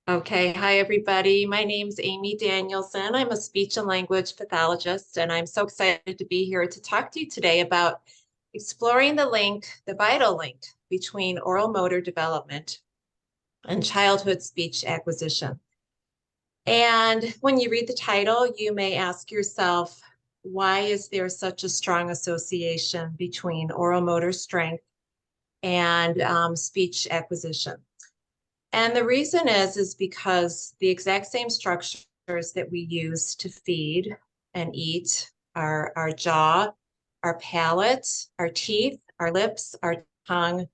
Okay, hi everybody. My name's Amy Danielson. I'm a speech and language pathologist, and I'm so excited to be here to talk to you today about exploring the vital link between oral motor development and childhood speech acquisition. And when you read the title, you may ask yourself, why is there such a strong association between oral motor strength and speech acquisition? And the reason is because the exact same structures that we use to feed and eat, our jaw, our palate, our teeth, our lips, our tongue,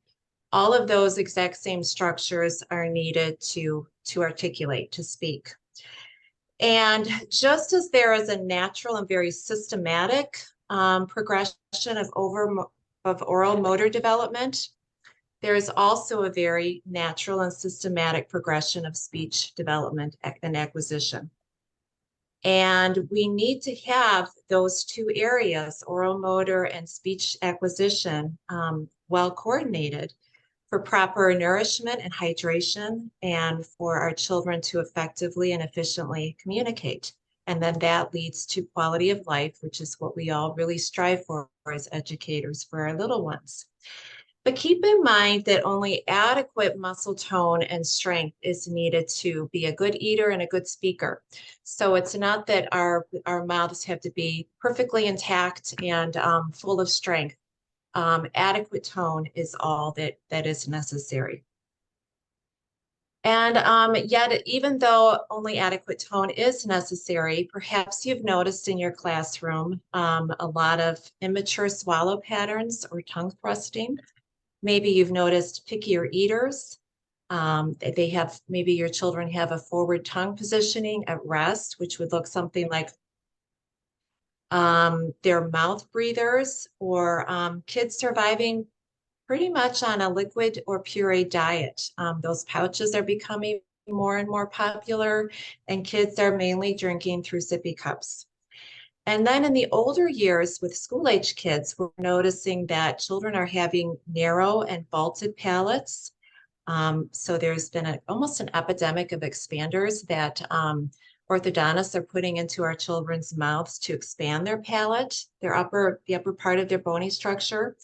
all of those exact same structures are needed to articulate, to speak. And just as there is a natural and very systematic progression of oral motor development, there is also a very natural and systematic progression of speech development and acquisition. And we need to have those two areas, oral motor and speech acquisition, well coordinated for proper nourishment and hydration and for our children to effectively and efficiently communicate. And then that leads to quality of life, which is what we all really strive for as educators for our little ones. But keep in mind that only adequate muscle tone and strength is needed to be a good eater and a good speaker. So it's not that our mouths have to be perfectly intact and full of strength. Adequate tone is all that is necessary. And yet, even though only adequate tone is necessary, perhaps you've noticed in your classroom a lot of immature swallow patterns or tongue thrusting. Maybe you've noticed pickier eaters. They have, maybe your children have a forward tongue positioning at rest, which would look something like they're mouth breathers, or kids surviving pretty much on a liquid or puree diet. Those pouches are becoming more and more popular, and kids are mainly drinking through sippy cups. And then in the older years with school age kids, we're noticing that children are having narrow and vaulted palates. So there's been almost an epidemic of expanders that orthodontists are putting into our children's mouths to expand their palate, the upper part of their bony structure.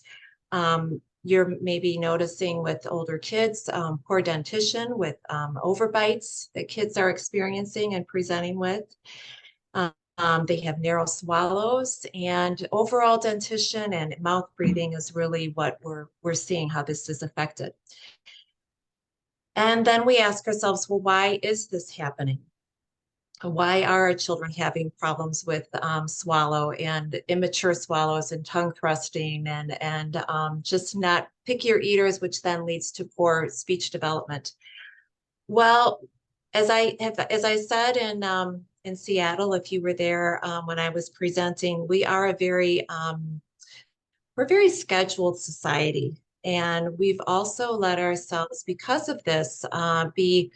You're maybe noticing with older kids, poor dentition with overbites that kids are experiencing and presenting with. They have narrow swallows, and overall dentition and mouth breathing is really what we're seeing how this is affected. And then we ask ourselves, well, why is this happening? Why are our children having problems with swallow and immature swallows and tongue thrusting and just not pickier eaters, which then leads to poor speech development? Well, as I said in Seattle, if you were there when I was presenting, we're a very scheduled society, and we've also let ourselves, because of this, be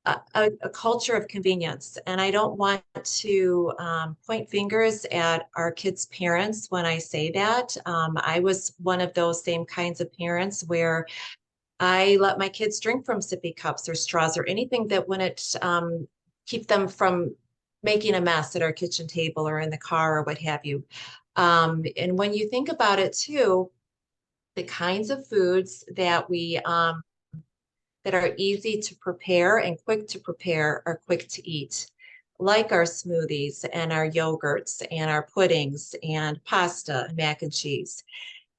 a culture of convenience. And I don't want to point fingers at our kids' parents when I say that. I was one of those same kinds of parents where I let my kids drink from sippy cups or straws or anything that wouldn't keep them from making a mess at our kitchen table or in the car or what have you. And when you think about it too, the kinds of foods that are easy to prepare and quick to prepare are quick to eat, like our smoothies and our yogurts and our puddings and pasta and mac and cheese.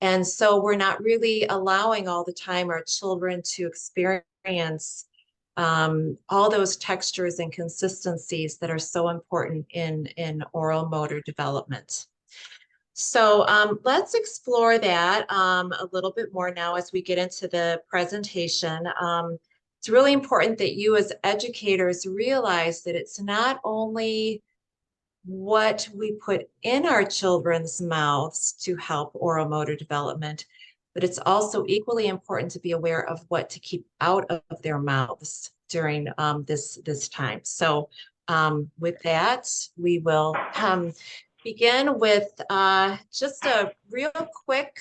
And so we're not really allowing all the time our children to experience all those textures and consistencies that are so important in oral motor development. So let's explore that a little bit more now as we get into the presentation. It's really important that you as educators realize that it's not only what we put in our children's mouths to help oral motor development, but it's also equally important to be aware of what to keep out of their mouths during this time. So with that, we will begin with just a real quick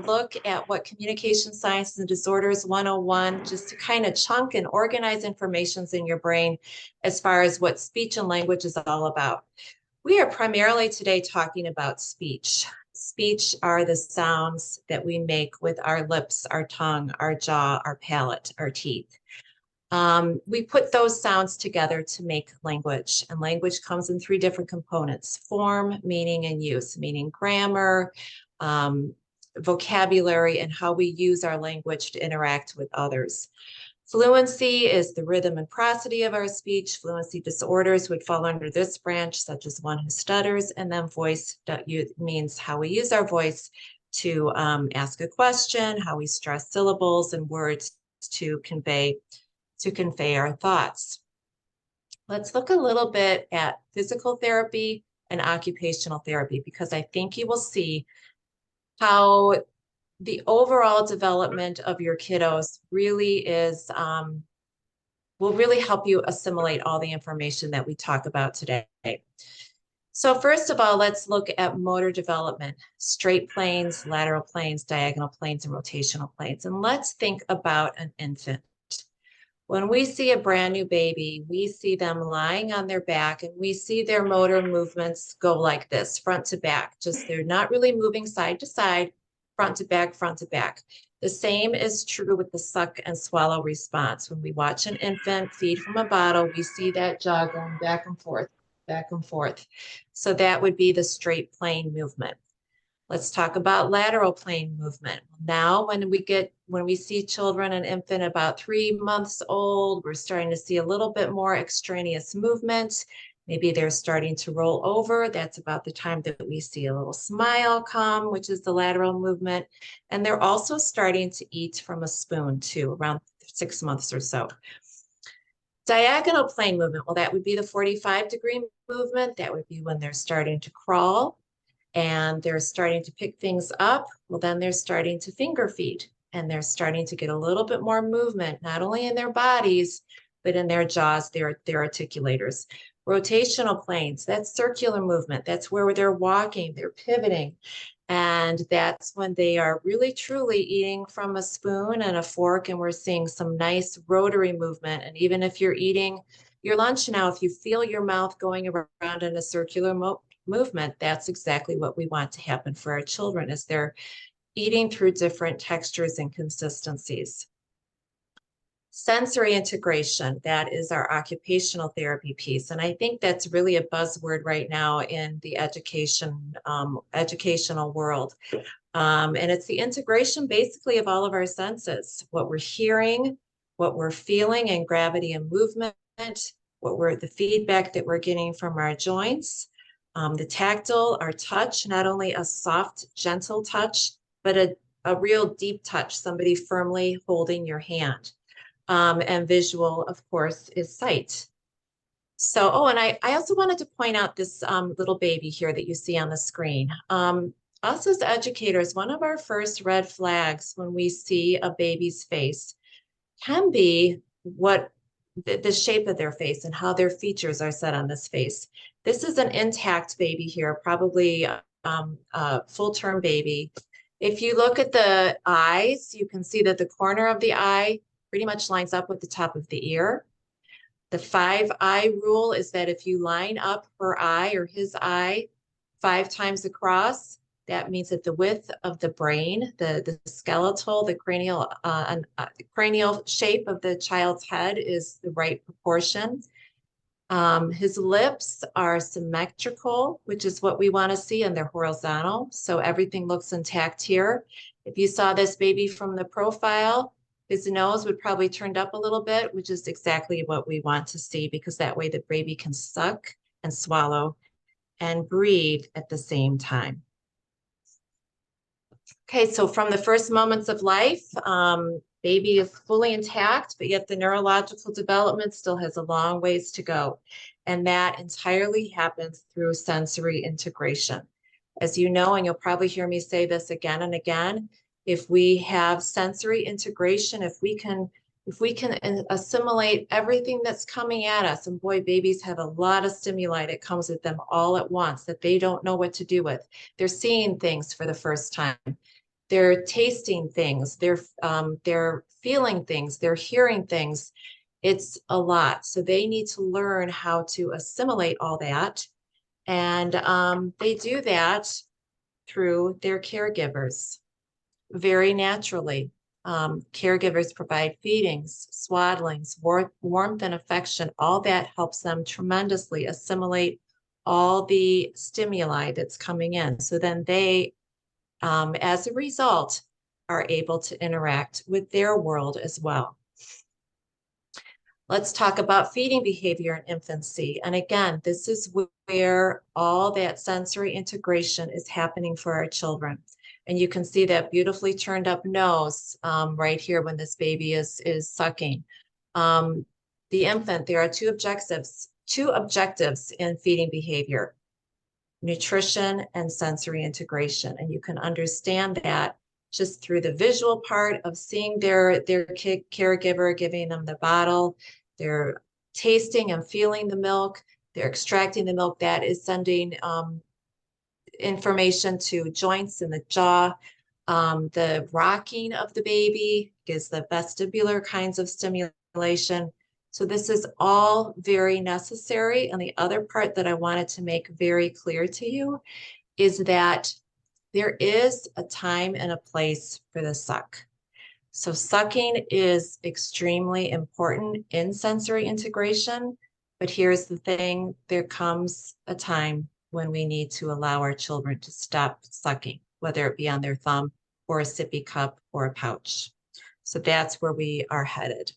look at what Communication Science and Disorders 101, just to kind of chunk and organize informations in your brain as far as what speech and language is all about. We are primarily today talking about speech. Speech are the sounds that we make with our lips, our tongue, our jaw, our palate, our teeth. We put those sounds together to make language, and language comes in three different components: form, meaning, and use, meaning grammar, vocabulary, and how we use our language to interact with others. Fluency is the rhythm and prosody of our speech. Fluency disorders would fall under this branch, such as one who stutters, and then voice means how we use our voice to ask a question, how we stress syllables and words to convey our thoughts. Let's look a little bit at physical therapy and occupational therapy, because I think you will see how the overall development of your kiddos really is, will really help you assimilate all the information that we talk about today. So first of all, let's look at motor development: straight planes, lateral planes, diagonal planes, and rotational planes. And let's think about an infant. When we see a brand new baby, we see them lying on their back, and we see their motor movements go like this, front to back. Just they're not really moving side to side, front to back, front to back. The same is true with the suck and swallow response. When we watch an infant feed from a bottle, we see that jaw going back and forth, back and forth. So that would be the straight plane movement. Let's talk about lateral plane movement. Now, when we see children, an infant about 3 months old, we're starting to see a little bit more extraneous movement. Maybe they're starting to roll over. That's about the time that we see a little smile come, which is the lateral movement. And they're also starting to eat from a spoon too, around 6 months or so. Diagonal plane movement, well, that would be the 45-degree movement. That would be when they're starting to crawl and they're starting to pick things up. Well, then they're starting to finger feed, and they're starting to get a little bit more movement, not only in their bodies, but in their jaws, their articulators. Rotational planes, that's circular movement. That's where they're walking, they're pivoting. And that's when they are really truly eating from a spoon and a fork, and we're seeing some nice rotary movement. And even if you're eating your lunch now, if you feel your mouth going around in a circular movement, that's exactly what we want to happen for our children, as they're eating through different textures and consistencies. Sensory integration, that is our occupational therapy piece. And I think that's really a buzzword right now in the educational world. And it's the integration basically of all of our senses: what we're hearing, what we're feeling in gravity and movement, the feedback that we're getting from our joints, the tactile, our touch, not only a soft, gentle touch, but a real deep touch, somebody firmly holding your hand. And visual, of course, is sight. So, oh, and I also wanted to point out this little baby here that you see on the screen. Us as educators, one of our first red flags when we see a baby's face can be what the shape of their face and how their features are set on this face. This is an intact baby here, probably a full-term baby. If you look at the eyes, you can see that the corner of the eye pretty much lines up with the top of the ear. The 5-eye rule is that if you line up her eye or his eye 5 times across, that means that the width of the brain, the skeletal, the cranial shape of the child's head is the right proportion. His lips are symmetrical, which is what we want to see, and they're horizontal. So everything looks intact here. If you saw this baby from the profile, his nose would probably turned up a little bit, which is exactly what we want to see, because that way the baby can suck and swallow and breathe at the same time. Okay, so from the first moments of life, baby is fully intact, but yet the neurological development still has a long ways to go. And that entirely happens through sensory integration. As you know, and you'll probably hear me say this again and again, if we have sensory integration, if we can If we can assimilate everything that's coming at us, and boy, babies have a lot of stimuli that comes at them all at once that they don't know what to do with. They're seeing things for the first time. They're tasting things. They're feeling things. They're hearing things. It's a lot. So they need to learn how to assimilate all that. And they do that through their caregivers very naturally. Caregivers provide feedings, swaddlings, warmth and affection. All that helps them tremendously assimilate all the stimuli that's coming in. So then they, as a result, are able to interact with their world as well. Let's talk about feeding behavior in infancy. And again, this is where all that sensory integration is happening for our children. And you can see that beautifully turned up nose right here when this baby is sucking. The infant, there are two objectives in feeding behavior: nutrition and sensory integration. And you can understand that just through the visual part of seeing their caregiver giving them the bottle. They're tasting and feeling the milk. They're extracting the milk. That is sending information to joints in the jaw. The rocking of the baby gives the vestibular kinds of stimulation. So this is all very necessary. And the other part that I wanted to make very clear to you is that there is a time and a place for the suck. So sucking is extremely important in sensory integration, but here's the thing, there comes a time when we need to allow our children to stop sucking, whether it be on their thumb or a sippy cup or a pouch. So that's where we are headed.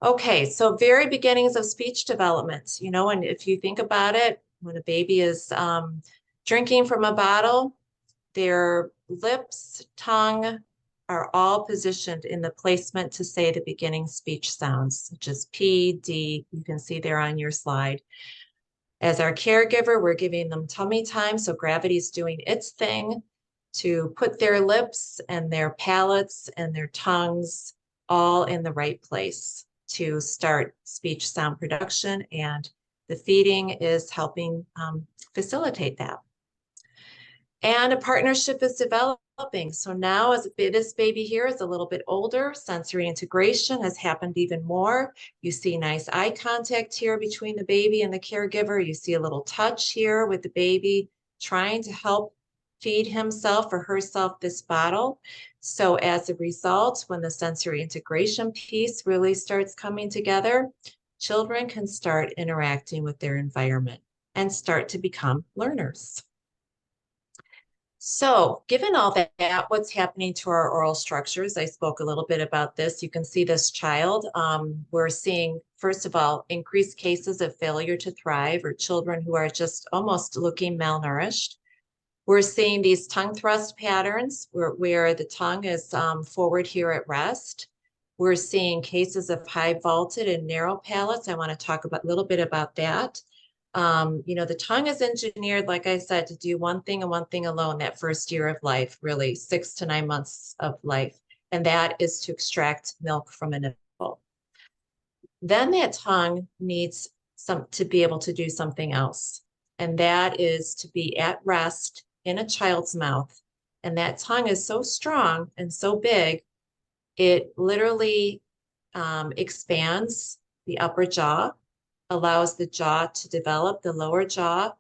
Okay, so very beginnings of speech development, you know, and if you think about it, when a baby is drinking from a bottle, their lips, tongue are all positioned in the placement to say the beginning speech sounds, such as P, D, you can see there on your slide. As our caregiver, we're giving them tummy time, so gravity's doing its thing to put their lips and their palates and their tongues all in the right place to start speech sound production, and the feeding is helping facilitate that. And a partnership is developing. So now as this baby here is a little bit older, sensory integration has happened even more. You see nice eye contact here between the baby and the caregiver. You see a little touch here with the baby trying to help feed himself or herself this bottle. So as a result, when the sensory integration piece really starts coming together, children can start interacting with their environment and start to become learners. So given all that, what's happening to our oral structures? I spoke a little bit about this. You can see this child. We're seeing, first of all, increased cases of failure to thrive, or children who are just almost looking malnourished. We're seeing these tongue thrust patterns where the tongue is forward here at rest. We're seeing cases of high vaulted and narrow palates. I want to talk a little bit about that. You know, the tongue is engineered, like I said, to do one thing and one thing alone that first year of life, really 6 to 9 months of life. And that is to extract milk from a nipple. Then that tongue needs to be able to do something else. And that is to be at rest in a child's mouth. And that tongue is so strong and so big, it literally expands the upper jaw, allows the jaw to develop, the lower jaw,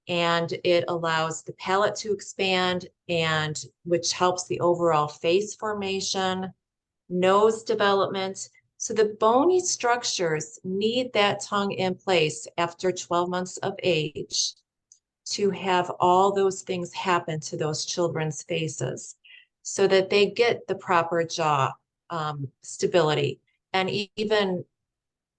and it allows the palate to expand, and which helps the overall face formation, nose development. So the bony structures need that tongue in place after 12 months of age to have all those things happen to those children's faces so that they get the proper jaw stability and even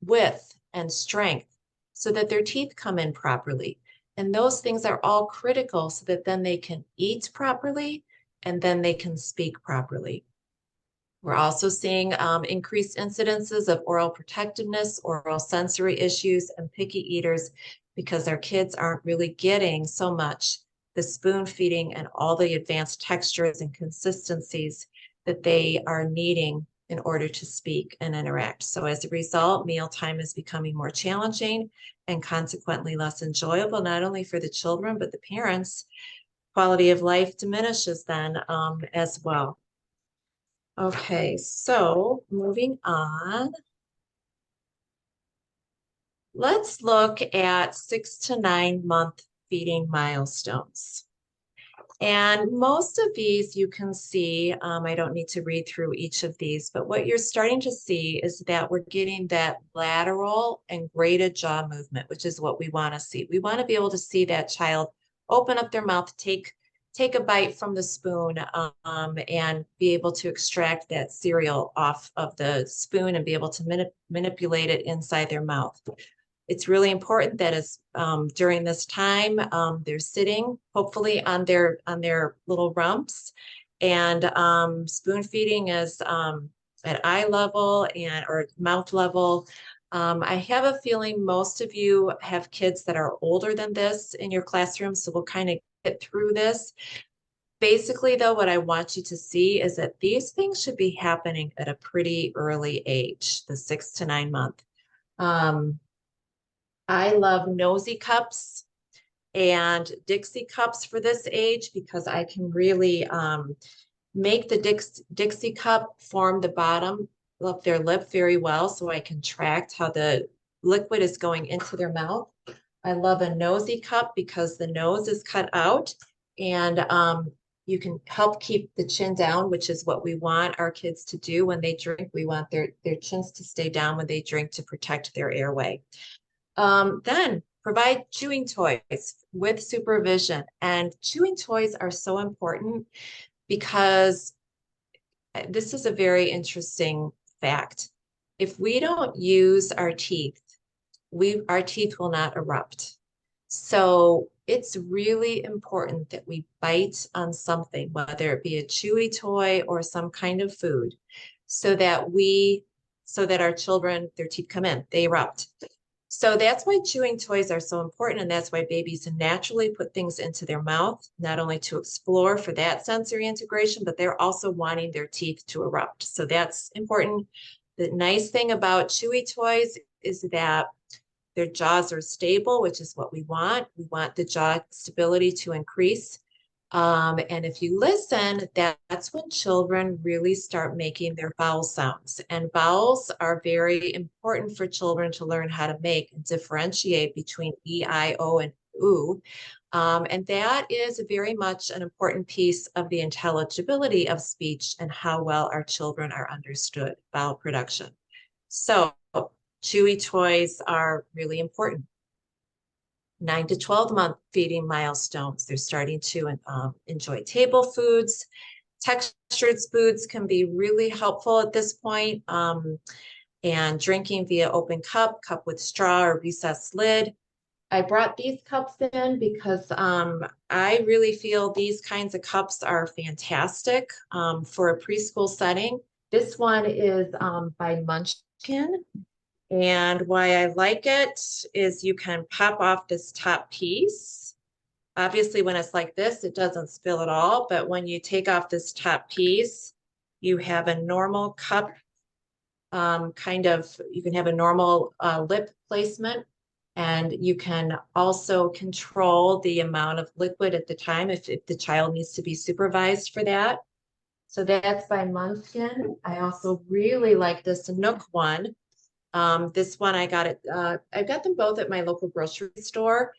width and strength so that their teeth come in properly. And those things are all critical so that then they can eat properly and then they can speak properly. We're also seeing increased incidences of oral protectiveness, oral sensory issues, and picky eaters because our kids aren't really getting so much the spoon feeding and all the advanced textures and consistencies that they are needing in order to speak and interact. So as a result, mealtime is becoming more challenging and consequently less enjoyable, not only for the children, but the parents. Quality of life diminishes then as well. Okay, so moving on. Let's look at 6 to 9 month feeding milestones. And most of these you can see, I don't need to read through each of these, but what you're starting to see is that we're getting that lateral and graded jaw movement, which is what we want to see. We want to be able to see that child open up their mouth, take a bite from the spoon, and be able to extract that cereal off of the spoon and be able to manipulate it inside their mouth. It's really important that as during this time they're sitting, hopefully on their little rumps, and spoon feeding is at eye level and or mouth level. I have a feeling most of you have kids that are older than this in your classroom, so we'll kind of get through this. Basically, though, what I want you to see is that these things should be happening at a pretty early age, the 6 to 9 month. I love nosy cups and Dixie cups for this age because I can really make the Dixie cup form the bottom of their lip very well, so I can track how the liquid is going into their mouth. I love a nosy cup because the nose is cut out, and you can help keep the chin down, which is what we want our kids to do when they drink. We want their chins to stay down when they drink to protect their airway. Then provide chewing toys with supervision. And chewing toys are so important because this is a very interesting fact. If we don't use our teeth, our teeth will not erupt. So it's really important that we bite on something, whether it be a chewy toy or some kind of food, so that our children, their teeth come in, they erupt. So that's why chewing toys are so important, and that's why babies naturally put things into their mouth, not only to explore for that sensory integration, but they're also wanting their teeth to erupt. So that's important. The nice thing about chewy toys is that their jaws are stable, which is what we want. We want the jaw stability to increase. And if you listen, that's when children really start making their vowel sounds. And vowels are very important for children to learn how to make and differentiate between E, I, O, and U. And that is very much an important piece of the intelligibility of speech and how well our children are understood, vowel production. So chewy toys are really important. 9 to 12 month feeding milestones. They're starting to enjoy table foods. Textured foods can be really helpful at this point. And drinking via open cup with straw or recessed lid. I brought these cups in because I really feel these kinds of cups are fantastic for a preschool setting. This one is by Munchkin. And why I like it is you can pop off this top piece. Obviously, when it's like this, it doesn't spill at all. But when you take off this top piece, you have a normal cup, you can have a normal lip placement. And you can also control the amount of liquid at the time if the child needs to be supervised for that. So that's by Munchkin. I also really like this Nook one. This one I got them both at my local grocery store.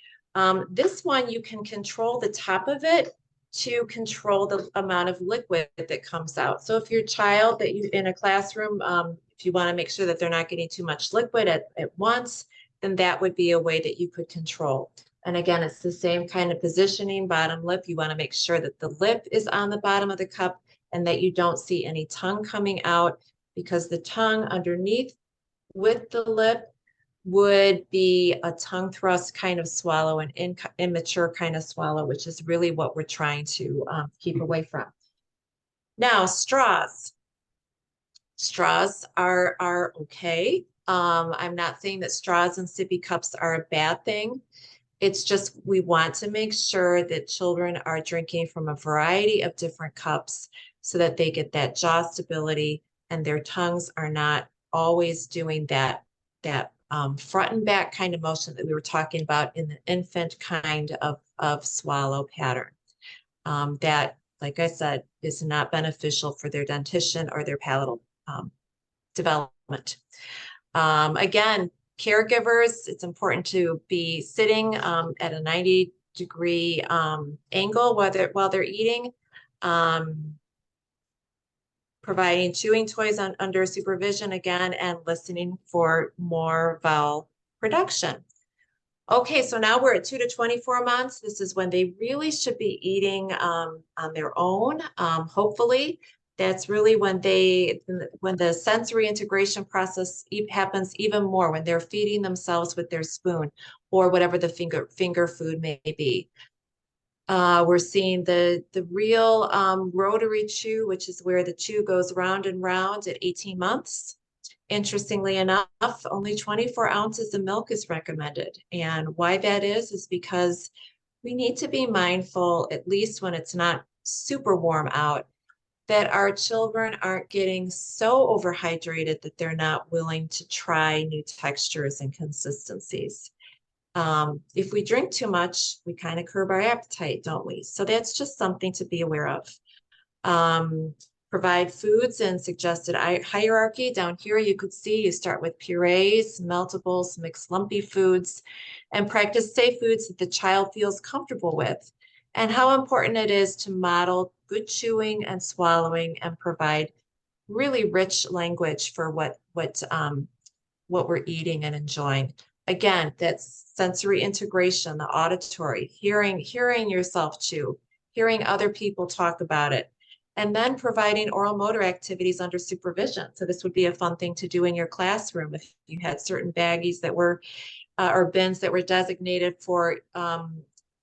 This one you can control the top of it to control the amount of liquid that comes out. So if your child in a classroom, if you want to make sure that they're not getting too much liquid at once, then that would be a way that you could control. And again, it's the same kind of positioning, bottom lip. You want to make sure that the lip is on the bottom of the cup and that you don't see any tongue coming out, because the tongue underneath with the lip would be a tongue thrust kind of swallow, an immature kind of swallow, which is really what we're trying to keep away from. Now, straws. Straws are okay. I'm not saying that straws and sippy cups are a bad thing. It's just we want to make sure that children are drinking from a variety of different cups so that they get that jaw stability and their tongues are not always doing that front and back kind of motion that we were talking about in the infant kind of swallow pattern. That, like I said, is not beneficial for their dentition or their palatal development. Again, caregivers, it's important to be sitting at a 90-degree angle while they're eating. Providing chewing toys under supervision again, and listening for more vowel production. Okay, so now we're at 2 to 24 months. This is when they really should be eating on their own. Hopefully, that's really when the sensory integration process happens even more, when they're feeding themselves with their spoon or whatever the finger food may be. We're seeing the real rotary chew, which is where the chew goes round and round at 18 months. Interestingly enough, only 24 ounces of milk is recommended. And why that is because we need to be mindful, at least when it's not super warm out, that our children aren't getting so overhydrated that they're not willing to try new textures and consistencies. If we drink too much, we kind of curb our appetite, don't we? So that's just something to be aware of. Provide foods and suggested hierarchy. Down here, you could see you start with purees, meltables, mixed lumpy foods, and practice safe foods that the child feels comfortable with, and how important it is to model good chewing and swallowing and provide really rich language for what we're eating and enjoying. Again, that's sensory integration, the auditory, hearing yourself chew, hearing other people talk about it, and then providing oral motor activities under supervision. So this would be a fun thing to do in your classroom if you had certain baggies that were, or bins that were designated for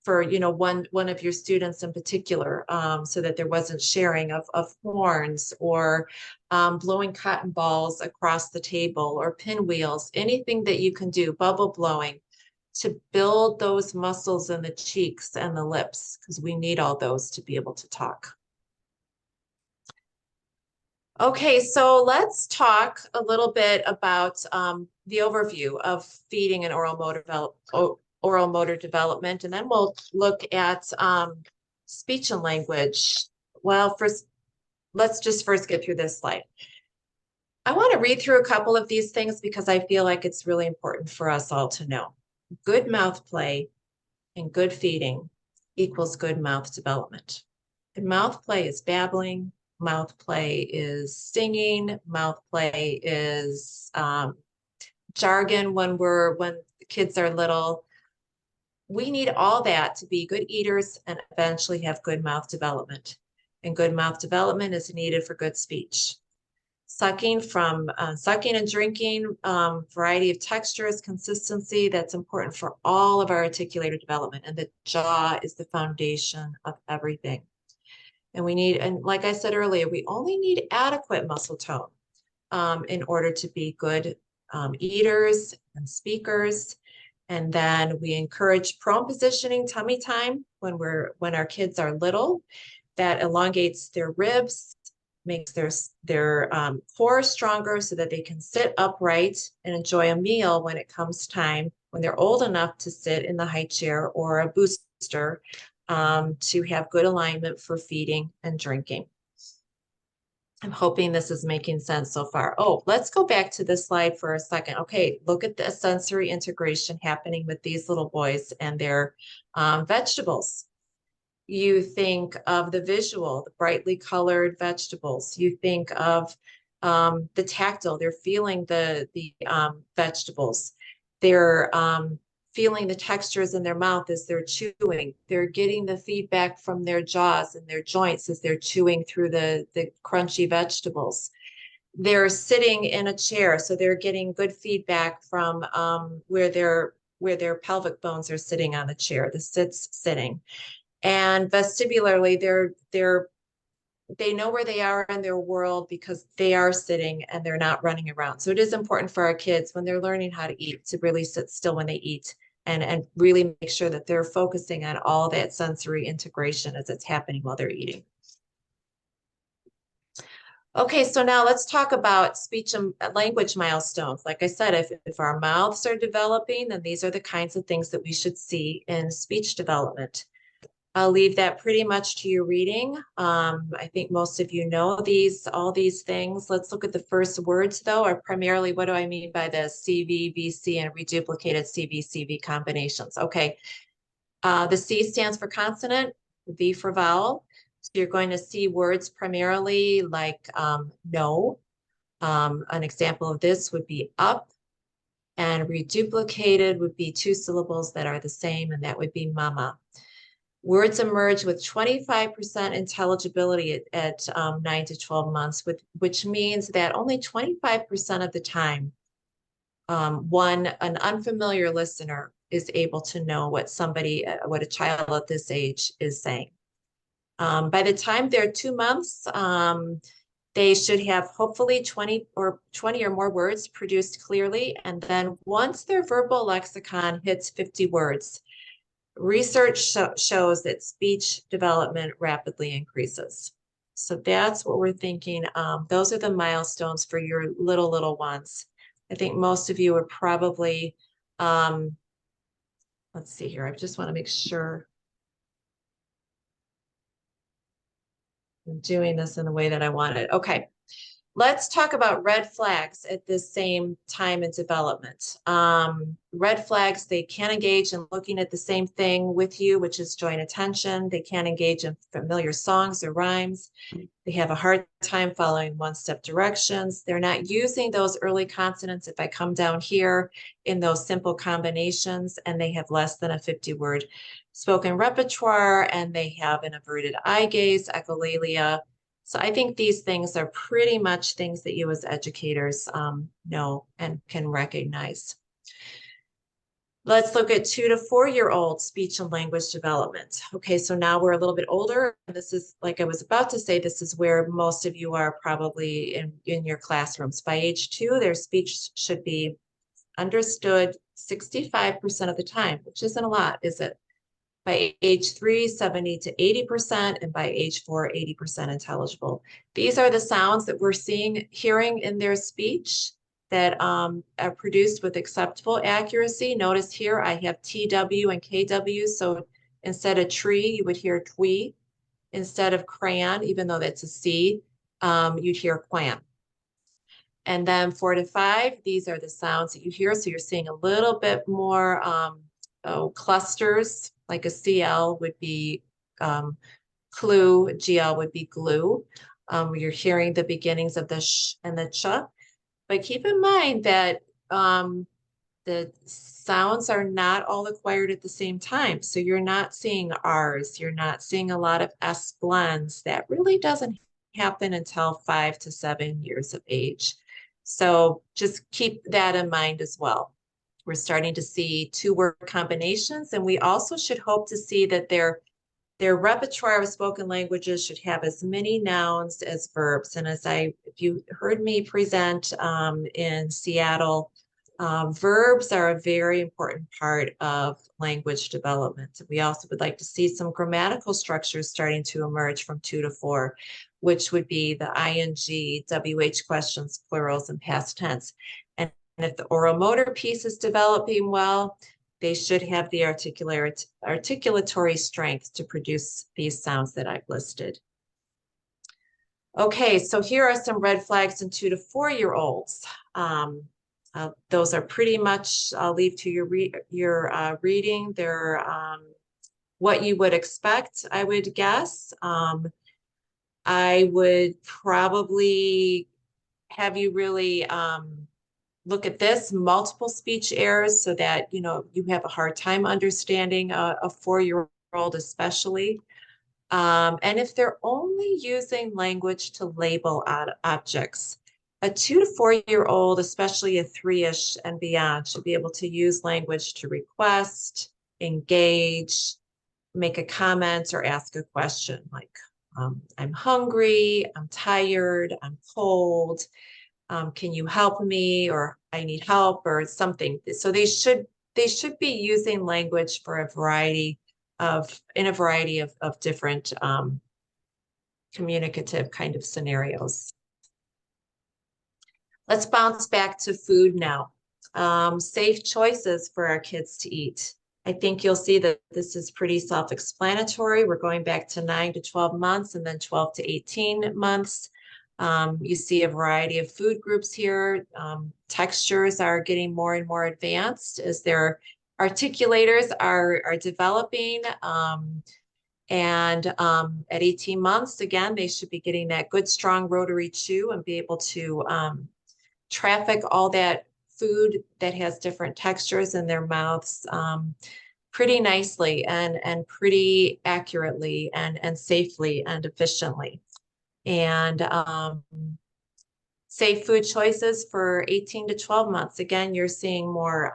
one of your students in particular, so that there wasn't sharing of horns or blowing cotton balls across the table or pinwheels, anything that you can do, bubble blowing, to build those muscles in the cheeks and the lips, because we need all those to be able to talk. Okay, so let's talk a little bit about the overview of feeding and oral motor development, and then we'll look at speech and language. Well, first, let's just first get through this slide. I want to read through a couple of these things because I feel like it's really important for us all to know. Good mouth play and good feeding equals good mouth development. Good mouth play is babbling. Mouth play is singing. Mouth play is jargon when the kids are little. We need all that to be good eaters and eventually have good mouth development. And good mouth development is needed for good speech. Sucking and drinking, variety of textures, consistency, that's important for all of our articulator development. And the jaw is the foundation of everything. And like I said earlier, we only need adequate muscle tone in order to be good eaters and speakers. And then we encourage prone positioning, tummy time when our kids are little. That elongates their ribs, makes their core stronger so that they can sit upright and enjoy a meal when it comes time, when they're old enough to sit in the high chair or a booster, to have good alignment for feeding and drinking. I'm hoping this is making sense so far. Oh, let's go back to this slide for a second. Okay, look at the sensory integration happening with these little boys and their vegetables. You think of the visual, the brightly colored vegetables. You think of the tactile. They're feeling the vegetables. They're feeling the textures in their mouth as they're chewing. They're getting the feedback from their jaws and their joints as they're chewing through the crunchy vegetables. They're sitting in a chair, so they're getting good feedback from where their pelvic bones are sitting on the chair, the sitting. And vestibularly, they know where they are in their world because they are sitting and they're not running around. So it is important for our kids when they're learning how to eat to really sit still when they eat and really make sure that they're focusing on all that sensory integration as it's happening while they're eating. Okay, so now let's talk about speech and language milestones. Like I said, if our mouths are developing, then these are the kinds of things that we should see in speech development. I'll leave that pretty much to your reading. I think most of you know all these things. Let's look at the first words though, or primarily what do I mean by the CV, VC, and reduplicated CV, CV combinations? Okay, the C stands for consonant, V for vowel. So you're going to see words primarily like no. An example of this would be up, and reduplicated would be two syllables that are the same, and that would be mama. Words emerge with 25% intelligibility at 9 to 12 months, which means that only 25% of the time, an unfamiliar listener is able to know what a child at this age is saying. By the time they're 2 months, they should have hopefully 20 or more words produced clearly. And then once their verbal lexicon hits 50 words, research shows that speech development rapidly increases. So that's what we're thinking. Those are the milestones for your little ones. I think most of you are probably, let's see here. I just want to make sure I'm doing this in the way that I want it. Okay. Let's talk about red flags at this same time in development. Red flags, they can engage in looking at the same thing with you, which is joint attention. They can engage in familiar songs or rhymes. They have a hard time following one-step directions. They're not using those early consonants if I come down here in those simple combinations, and they have less than a 50-word spoken repertoire, and they have an averted eye gaze, echolalia. So I think these things are pretty much things that you as educators know and can recognize. Let's look at 2 to 4-year-old speech and language development. Okay, so now we're a little bit older. This is, like I was about to say, this is where most of you are probably in your classrooms. By age 2, their speech should be understood 65% of the time, which isn't a lot, is it? By age 3, 70 to 80%, and by age 4, 80% intelligible. These are the sounds that we're hearing in their speech that are produced with acceptable accuracy. Notice here I have TW and KW, so instead of tree, you would hear twee. Instead of crayon, even though that's a C, you'd hear quan. And then 4 to 5, these are the sounds that you hear. So you're seeing a little bit more clusters, like a CL would be clue, GL would be glue. You're hearing the beginnings of the sh and the ch. But keep in mind that the sounds are not all acquired at the same time. So you're not seeing R's, you're not seeing a lot of S blends. That really doesn't happen until 5 to 7 years of age. So just keep that in mind as well. We're starting to see 2-word combinations, and we also should hope to see that their repertoire of spoken languages should have as many nouns as verbs. And if you heard me present in Seattle, verbs are a very important part of language development. We also would like to see some grammatical structures starting to emerge from 2 to 4, which would be the ing, WH questions, plurals, and past tense. And if the oral motor piece is developing well, they should have the articulatory strength to produce these sounds that I've listed. Okay, so here are some red flags in 2 to 4-year-olds. Those are pretty much, I'll leave to your reading. They're what you would expect, I would guess. I would probably have you really look at this, multiple speech errors, so that you have a hard time understanding a 4-year-old especially. And if they're only using language to label objects, a 2 to 4-year-old, especially a 3-ish and beyond, should be able to use language to request, engage, make a comment, or ask a question like, I'm hungry, I'm tired, I'm cold, can you help me, or I need help, or something. So they should be using language for a variety of different communicative kind of scenarios. Let's bounce back to food now. Safe choices for our kids to eat. I think you'll see that this is pretty self-explanatory. We're going back to 9 to 12 months and then 12 to 18 months. You see a variety of food groups here. Textures are getting more and more advanced as their articulators are developing. At 18 months, again, they should be getting that good, strong rotary chew and be able to traffic all that food that has different textures in their mouths pretty nicely and pretty accurately and safely and efficiently. And safe food choices for 18 to 12 months. Again, you're seeing more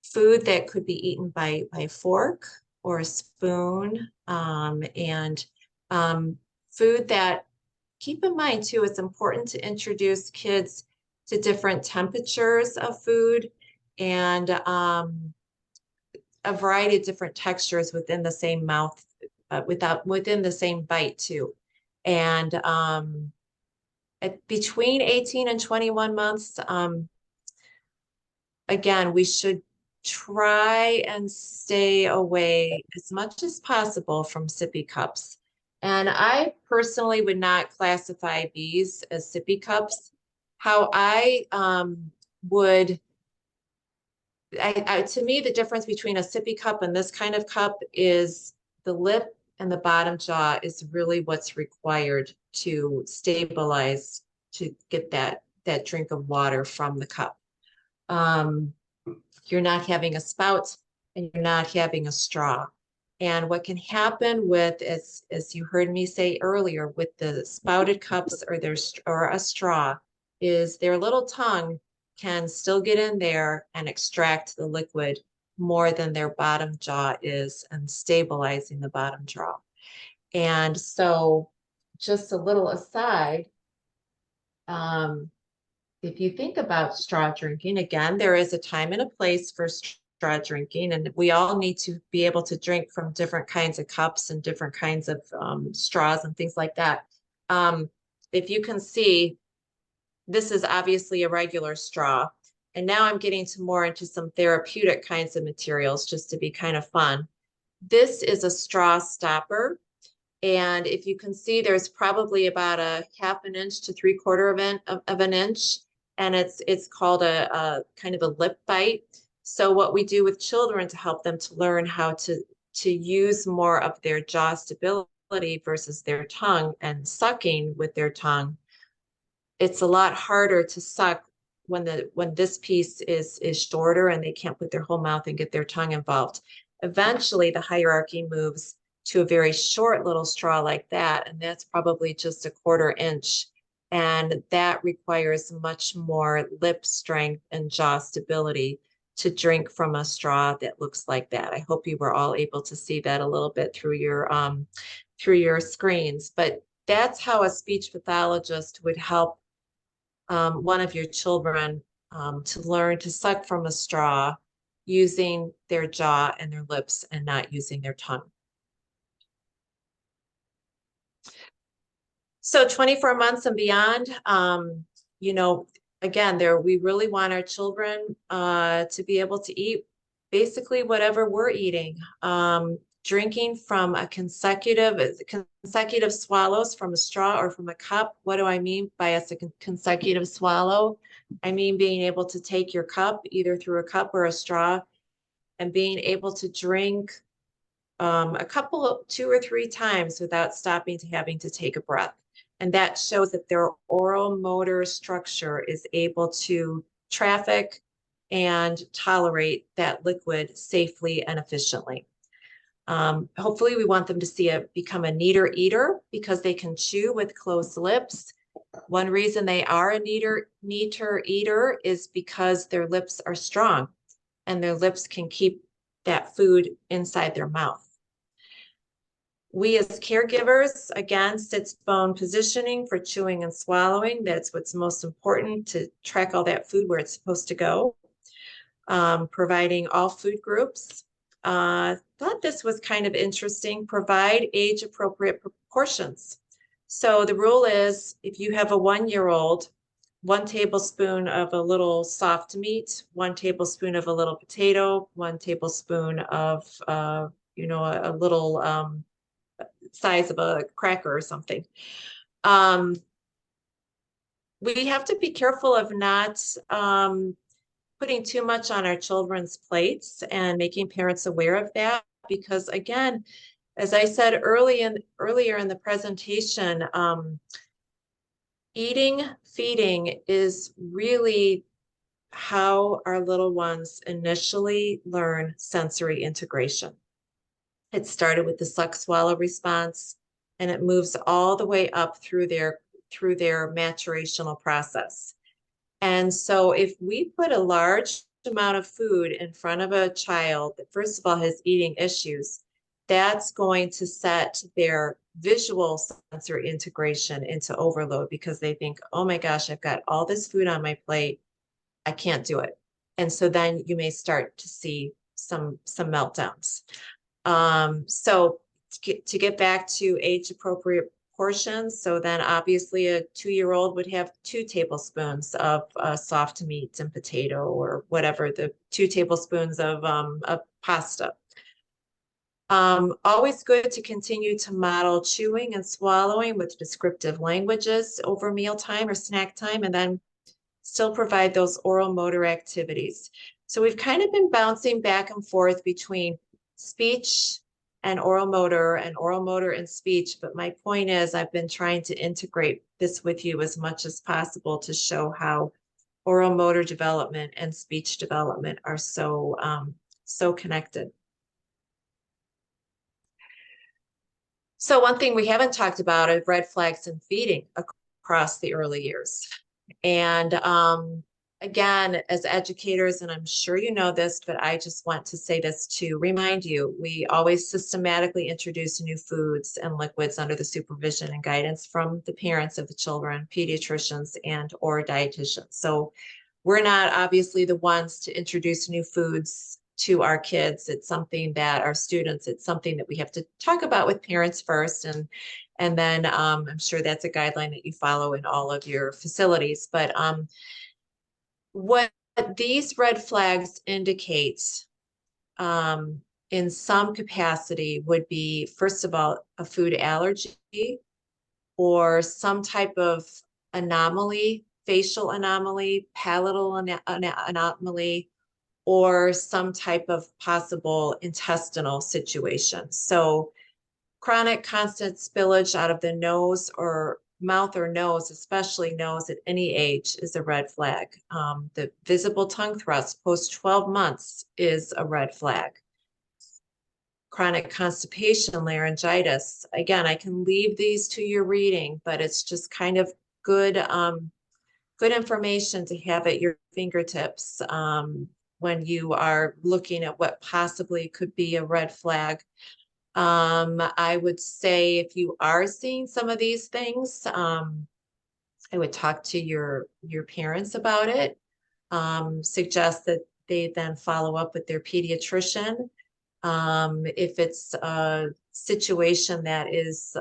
food that could be eaten by fork or a spoon, and food that, keep in mind too, it's important to introduce kids to different temperatures of food and a variety of different textures within the same mouth, within the same bite too. And between 18 and 21 months, again, we should try and stay away as much as possible from sippy cups. And I personally would not classify these as sippy cups. How I would, to me, the difference between a sippy cup and this kind of cup is the lip and the bottom jaw is really what's required to stabilize, to get that drink of water from the cup. You're not having a spout and you're not having a straw. And what can happen with, as you heard me say earlier, with the spouted cups or a straw, is their little tongue can still get in there and extract the liquid more than their bottom jaw is and stabilizing the bottom jaw. And so just a little aside, if you think about straw drinking, again, there is a time and a place for straw drinking, and we all need to be able to drink from different kinds of cups and different kinds of straws and things like that. If you can see, this is obviously a regular straw. And now I'm getting to more into some therapeutic kinds of materials just to be kind of fun. This is a straw stopper. And if you can see, there's probably about a 1/2 inch to 3/4 of an inch. And it's called a kind of a lip bite. So what we do with children to help them to learn how to use more of their jaw stability versus their tongue and sucking with their tongue, it's a lot harder to suck when this piece is shorter and they can't put their whole mouth and get their tongue involved. Eventually, the hierarchy moves to a very short little straw like that, and that's probably just a 1/4 inch. And that requires much more lip strength and jaw stability to drink from a straw that looks like that. I hope you were all able to see that a little bit through your screens. But that's how a speech pathologist would help one of your children to learn to suck from a straw using their jaw and their lips and not using their tongue. So 24 months and beyond, you know, again, we really want our children to be able to eat basically whatever we're eating. Drinking from consecutive swallows from a straw or from a cup. What do I mean by a consecutive swallow? I mean being able to take your cup either through a cup or a straw and being able to drink a couple of 2 or 3 times without stopping to having to take a breath. And that shows that their oral motor structure is able to traffic and tolerate that liquid safely and efficiently. Hopefully we want them to become a neater eater because they can chew with closed lips. One reason they are a neater eater is because their lips are strong and their lips can keep that food inside their mouth. We as caregivers, again, sits bone positioning for chewing and swallowing. That's what's most important, to track all that food where it's supposed to go. Providing all food groups. Thought this was kind of interesting. Provide age-appropriate proportions. So the rule is if you have a 1-year-old, 1 tablespoon of a little soft meat, 1 tablespoon of a little potato, 1 tablespoon of, a little size of a cracker or something. We have to be careful of not putting too much on our children's plates and making parents aware of that, because again, as I said earlier in the presentation, feeding is really how our little ones initially learn sensory integration. It started with the suck swallow response, and it moves all the way up through their maturational process. And so if we put a large amount of food in front of a child that first of all has eating issues, that's going to set their visual sensory integration into overload, because they think, oh my gosh, I've got all this food on my plate, I can't do it. And so then you may start to see some meltdowns. So to get back to age appropriate portions, so then obviously a 2-year-old would have 2 tablespoons of soft meat and potato, or whatever, the 2 tablespoons of pasta. Always good to continue to model chewing and swallowing with descriptive languages over mealtime or snack time, and then still provide those oral motor activities. So we've kind of been bouncing back and forth between speech and oral motor and speech. But my point is, I've been trying to integrate this with you as much as possible to show how oral motor development and speech development are so connected. So one thing we haven't talked about is red flags in feeding across the early years. And again, as educators, and I'm sure you know this, but I just want to say this to remind you, we always systematically introduce new foods and liquids under the supervision and guidance from the parents of the children, pediatricians, and or dietitians. So we're not obviously the ones to introduce new foods to our kids. It's something that our students, it's something that we have to talk about with parents first. And then I'm sure that's a guideline that you follow in all of your facilities. But what these red flags indicate in some capacity would be, first of all, a food allergy or some type of anomaly, facial anomaly, palatal anomaly, or some type of possible intestinal situation. So chronic constant spillage out of the nose or mouth or nose, especially nose at any age, is a red flag. The visible tongue thrust post 12 months is a red flag. Chronic constipation, laryngitis. Again, I can leave these to your reading, but it's just kind of good information to have at your fingertips when you are looking at what possibly could be a red flag. I would say if you are seeing some of these things, I would talk to your parents about it. Suggest that they then follow up with their pediatrician. If it's a situation that is,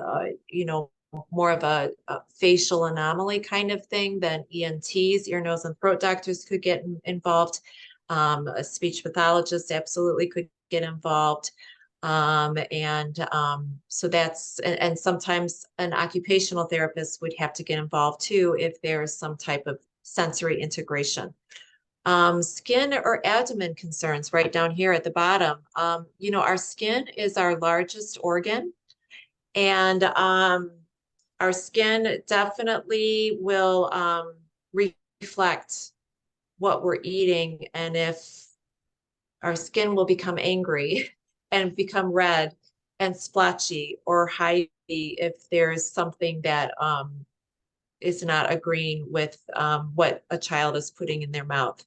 more of a facial anomaly kind of thing, then ENTs, ear, nose, and throat doctors could get involved. A speech pathologist absolutely could get involved. So that's, and sometimes an occupational therapist would have to get involved too if there's some type of sensory integration. Skin or abdomen concerns right down here at the bottom. Our skin is our largest organ, and our skin definitely will reflect what we're eating. And if our skin will become angry and become red and splotchy or high if there's something that is not agreeing with what a child is putting in their mouth.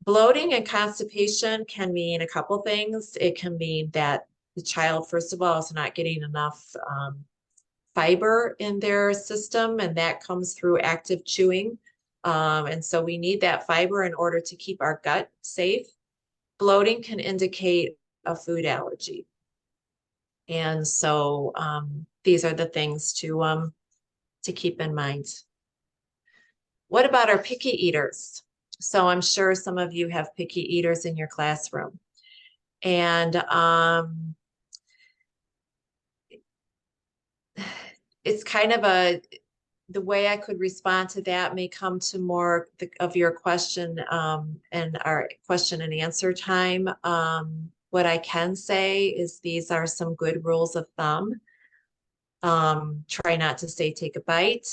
Bloating and constipation can mean a couple things. It can mean that the child, first of all, is not getting enough fiber in their system, and that comes through active chewing. And so we need that fiber in order to keep our gut safe. Bloating can indicate a food allergy. And so these are the things to keep in mind. What about our picky eaters? So I'm sure some of you have picky eaters in your classroom. And it's kind of the way I could respond to that may come to more of your question and our question and answer time. What I can say is these are some good rules of thumb. Try not to say take a bite,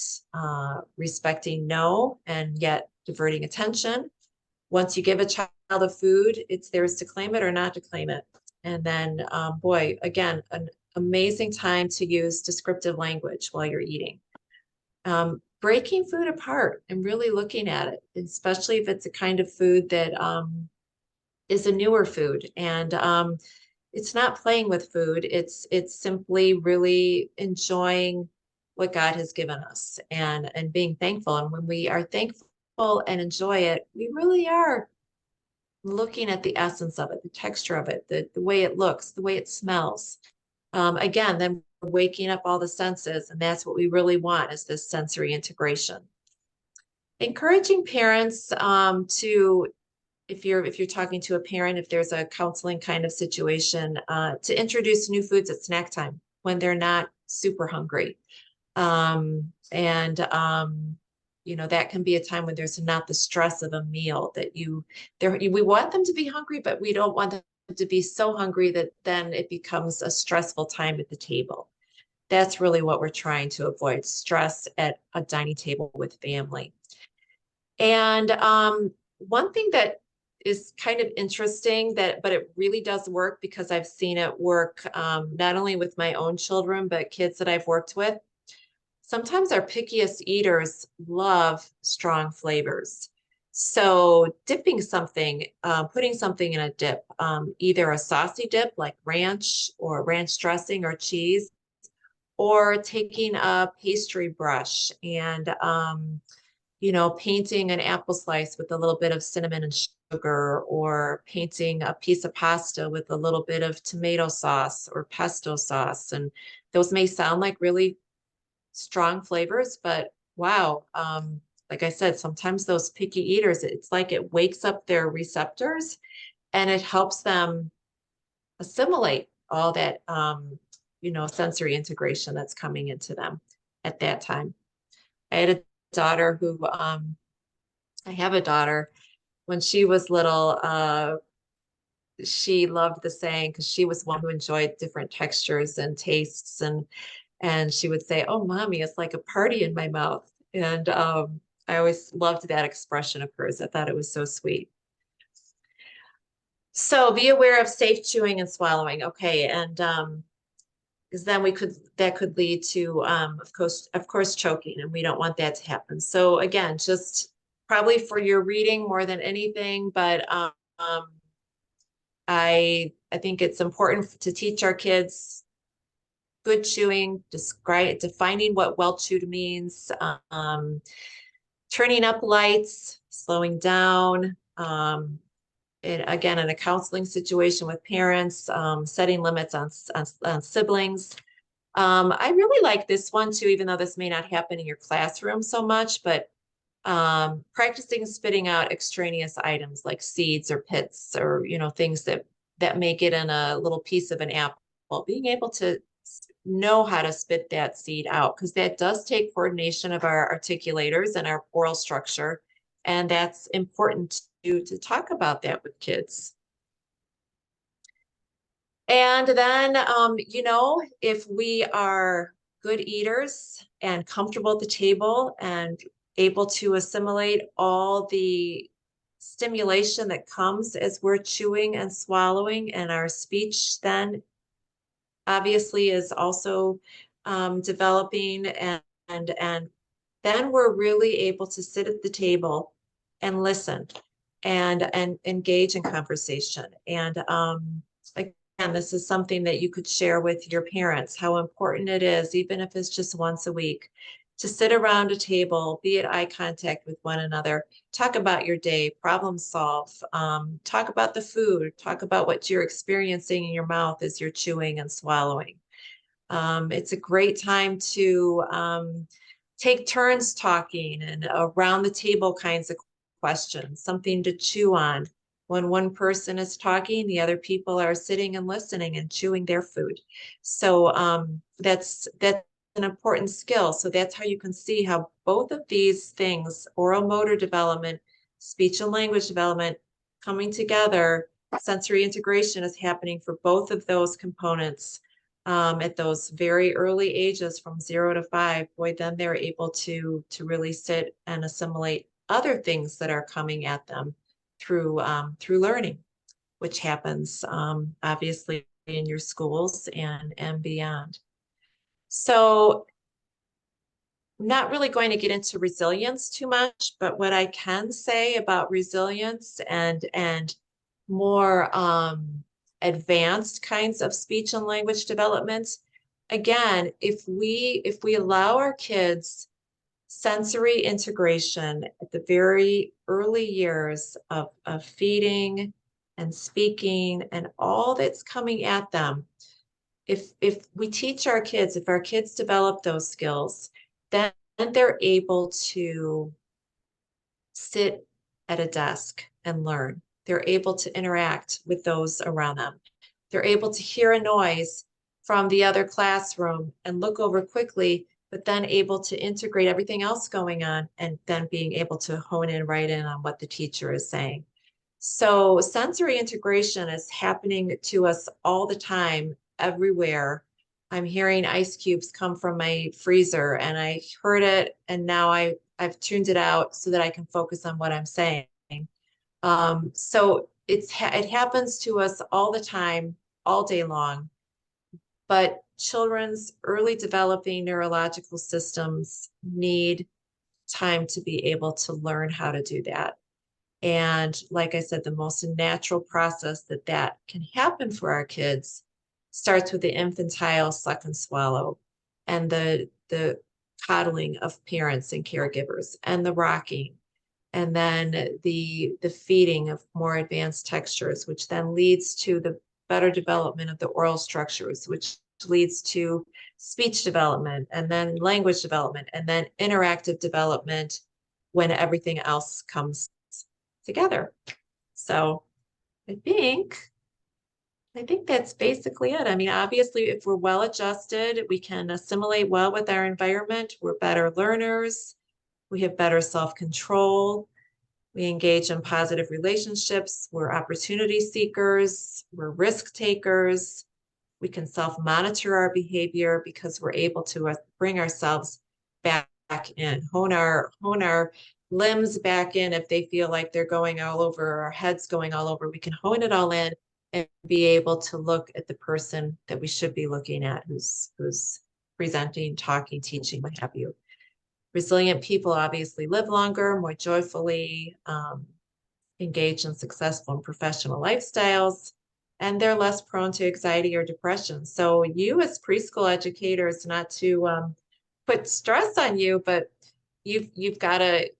respecting no, and yet diverting attention. Once you give a child a food, it's theirs to claim it or not to claim it. And then, boy, again, an amazing time to use descriptive language while you're eating. Breaking food apart and really looking at it, especially if it's a kind of food that is a newer food. And it's not playing with food. It's simply really enjoying what God has given us and being thankful. And when we are thankful and enjoy it, we really are looking at the essence of it, the texture of it, the way it looks, the way it smells. Again, then we're waking up all the senses, and that's what we really want is this sensory integration. Encouraging parents to, if you're talking to a parent, if there's a counseling kind of situation, to introduce new foods at snack time when they're not super hungry. You know, that can be a time when there's not the stress of a meal that we want them to be hungry, but we don't want them to be so hungry that then it becomes a stressful time at the table. That's really what we're trying to avoid, stress at a dining table with family. And one thing that is kind of interesting but it really does work because I've seen it work not only with my own children, but kids that I've worked with. Sometimes our pickiest eaters love strong flavors. So dipping something, putting something in a dip, either a saucy dip like ranch or ranch dressing or cheese, or taking a pastry brush and, you know, painting an apple slice with a little bit of cinnamon and sugar, or painting a piece of pasta with a little bit of tomato sauce or pesto sauce. And those may sound like really strong flavors, but wow, like I said, sometimes those picky eaters, it's like it wakes up their receptors and it helps them assimilate all that, you know, sensory integration that's coming into them at that time. I had a daughter who, I have a daughter, when she was little, she loved the saying because she was one who enjoyed different textures and tastes, and she would say, "Oh, mommy, it's like a party in my mouth." And I always loved that expression of hers. I thought it was so sweet. So be aware of safe chewing and swallowing. Okay, and because then that could lead to of course choking, and we don't want that to happen. So again, just probably for your reading more than anything, but I think it's important to teach our kids good chewing, defining what well chewed means, turning up lights, slowing down. And again, in a counseling situation with parents, setting limits on siblings. I really like this one too, even though this may not happen in your classroom so much, but practicing spitting out extraneous items like seeds or pits or, you know, things that may get in a little piece of an apple. Being able to know how to spit that seed out, because that does take coordination of our articulators and our oral structure. And that's important to talk about that with kids. And then, you know, if we are good eaters and comfortable at the table and able to assimilate all the stimulation that comes as we're chewing and swallowing, and our speech then obviously is also developing, and then we're really able to sit at the table and listen and engage in conversation. And again, this is something that you could share with your parents, how important it is, even if it's just once a week, to sit around a table, be at eye contact with one another, talk about your day, problem solve, talk about the food, talk about what you're experiencing in your mouth as you're chewing and swallowing. It's a great time to take turns talking and around the table kinds of questions, something to chew on. When one person is talking, the other people are sitting and listening and chewing their food. So that's an important skill. So that's how you can see how both of these things, oral motor development, speech and language development, coming together, sensory integration is happening for both of those components at those very early ages from 0 to 5. Boy, then they're able to really sit and assimilate other things that are coming at them through learning, which happens obviously in your schools and beyond. So I'm not really going to get into resilience too much, but what I can say about resilience and more advanced kinds of speech and language development, again, if we allow our kids sensory integration at the very early years of feeding and speaking and all that's coming at them, if we teach our kids, if our kids develop those skills, then they're able to sit at a desk and learn. They're able to interact with those around them. They're able to hear a noise from the other classroom and look over quickly, but then able to integrate everything else going on and then being able to hone in right in on what the teacher is saying. So sensory integration is happening to us all the time, everywhere. I'm hearing ice cubes come from my freezer and I heard it and now I've tuned it out so that I can focus on what I'm saying. So it happens to us all the time, all day long. But children's early developing neurological systems need time to be able to learn how to do that. And like I said, the most natural process that can happen for our kids starts with the infantile suck and swallow and the coddling of parents and caregivers and the rocking and then the feeding of more advanced textures, which then leads to the better development of the oral structures, which leads to speech development and then language development and then interactive development when everything else comes together. So I think that's basically it. I mean, obviously, if we're well adjusted, we can assimilate well with our environment. We're better learners. We have better self-control. We engage in positive relationships. We're opportunity seekers. We're risk takers. We can self-monitor our behavior because we're able to bring ourselves back in, hone our limbs back in. If they feel like they're going all over, our heads going all over, we can hone it all in and be able to look at the person that we should be looking at, who's presenting, talking, teaching, what have you. Resilient people obviously live longer, more joyfully, engage in successful and professional lifestyles, and they're less prone to anxiety or depression. So you as preschool educators, not to put stress on you, but you've got a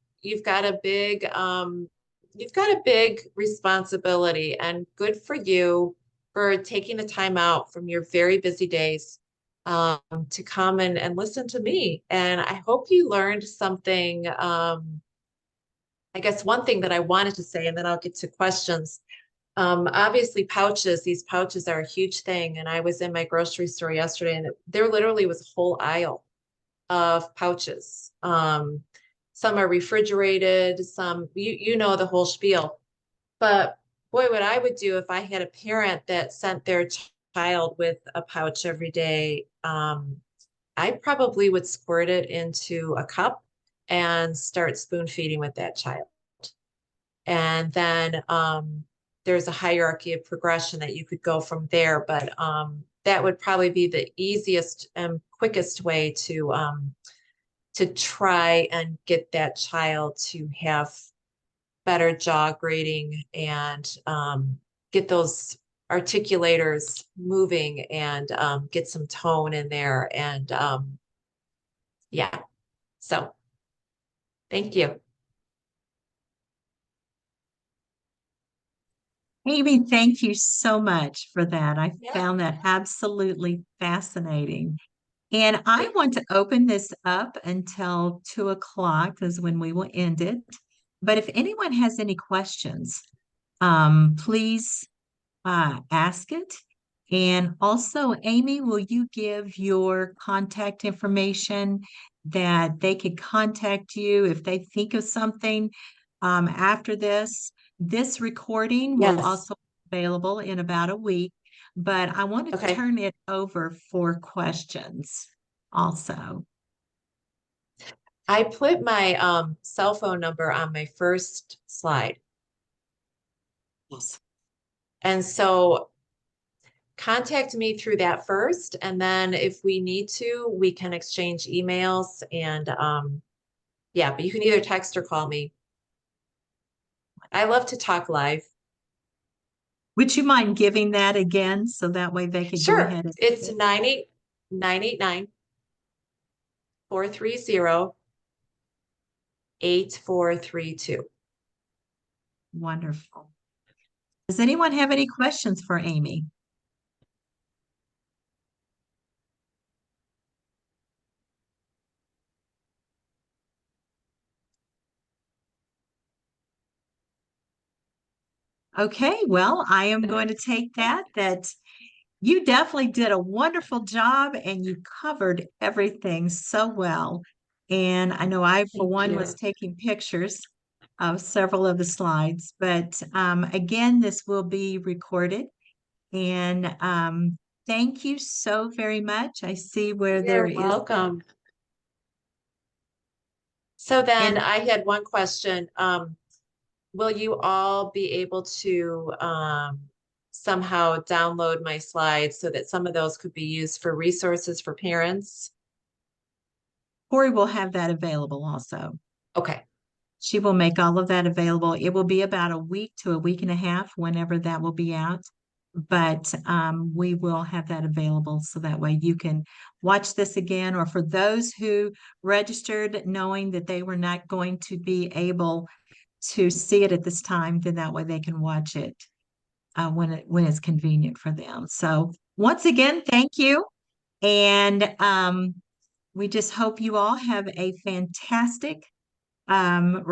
big responsibility, and good for you for taking the time out from your very busy days to come and listen to me. And I hope you learned something. I guess one thing that I wanted to say, and then I'll get to questions. Obviously these pouches are a huge thing. And I was in my grocery store yesterday and there literally was a whole aisle of pouches. Some are refrigerated, some, you know, the whole spiel. But boy, what I would do if I had a parent that sent their child with a pouch every day, I probably would squirt it into a cup and start spoon feeding with that child. And then there's a hierarchy of progression that you could go from there, but that would probably be the easiest and quickest way to try and get that child to have better jaw grading and get those articulators moving and get some tone in there. And yeah, so thank you. Amy, thank you so much for that. I found that absolutely fascinating. And I want to open this up until 2 o'clock is when we will end it. But if anyone has any questions, please ask it. And also, Amy, will you give your contact information that they could contact you if they think of something after this? This recording will Yes. also be available in about a week, but I want to Okay. turn it over for questions also. I put my cell phone number on my first slide. Yes. And so contact me through that first. And then if we need to, we can exchange emails and yeah, but you can either text or call me. I love to talk live. Would you mind giving that again so that way they could go Sure. ahead and It's 989-430-8432. wonderful. Does anyone have any questions for Amy? Okay, well, I am going to take that you definitely did a wonderful job and you covered everything so well. And I know I, for Thank one, was you. taking pictures of several of the slides, but again, this will be recorded. And thank you so very much. I see where there You're is, welcome. So then and I had one question. Will you all be able to somehow download my slides so that some of those could be used for resources for parents? Corey will have that available also. Okay. She will make all of that available. It will be about a week to a week and a half whenever that will be out. But we will have that available so that way you can watch this again. Or for those who registered knowing that they were not going to be able to see it at this time, then that way they can watch it when it's convenient for them. So once again, thank you. And we just hope you all have a fantastic rest